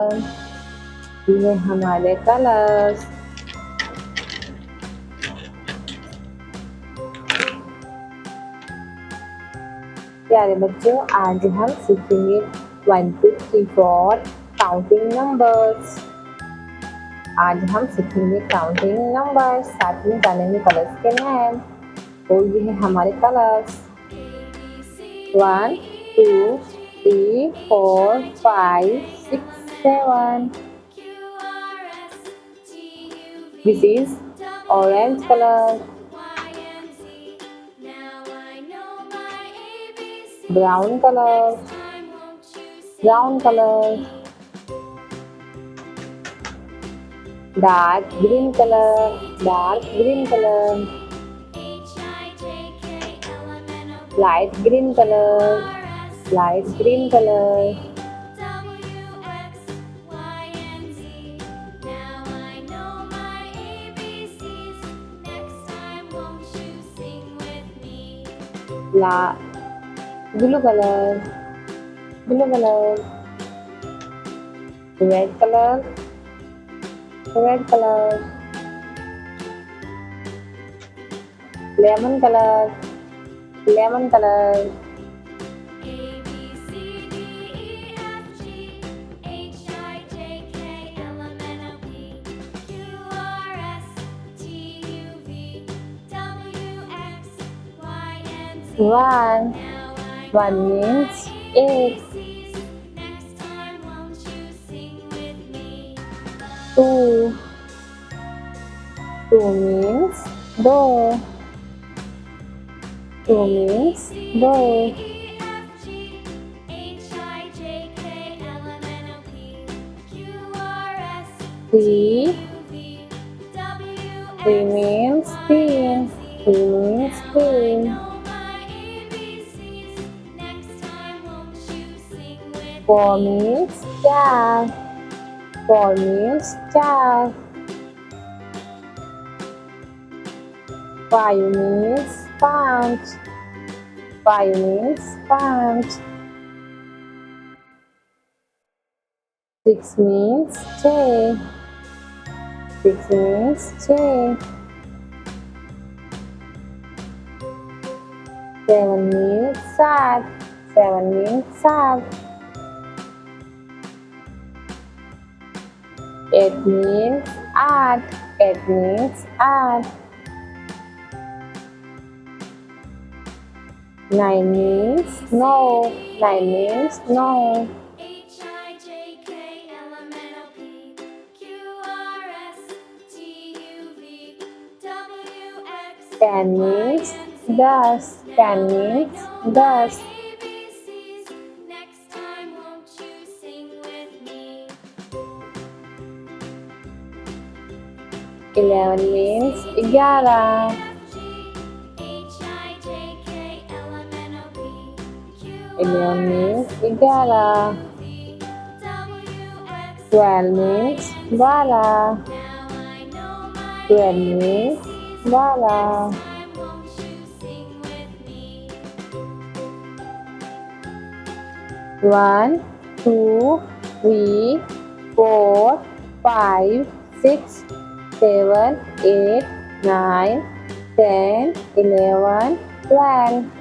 ये हमारे कलर्स। प्यारे बच्चों, आज हम सीखेंगे 1 2 3 4 काउंटिंग नंबर्स। आज हम सीखेंगे काउंटिंग नंबर्स, साथ में जानेंगे कलर्स के नाम। तो ये है हमारे colours 1 2 3 4 5 6 7। This is orange color, brown color, dark green color, light green color, blue color, red color, lemon color, One means 8. 2 means door. 3 means pin. 4 means star. 5 means punch. 6 means chair. 7 means sack. 8 means art. 9 means no. 10 means dust. 11 means 11. 11 means 11. 12 means 12. 1 2 3 4 5 6 7 8 9 10 11 12.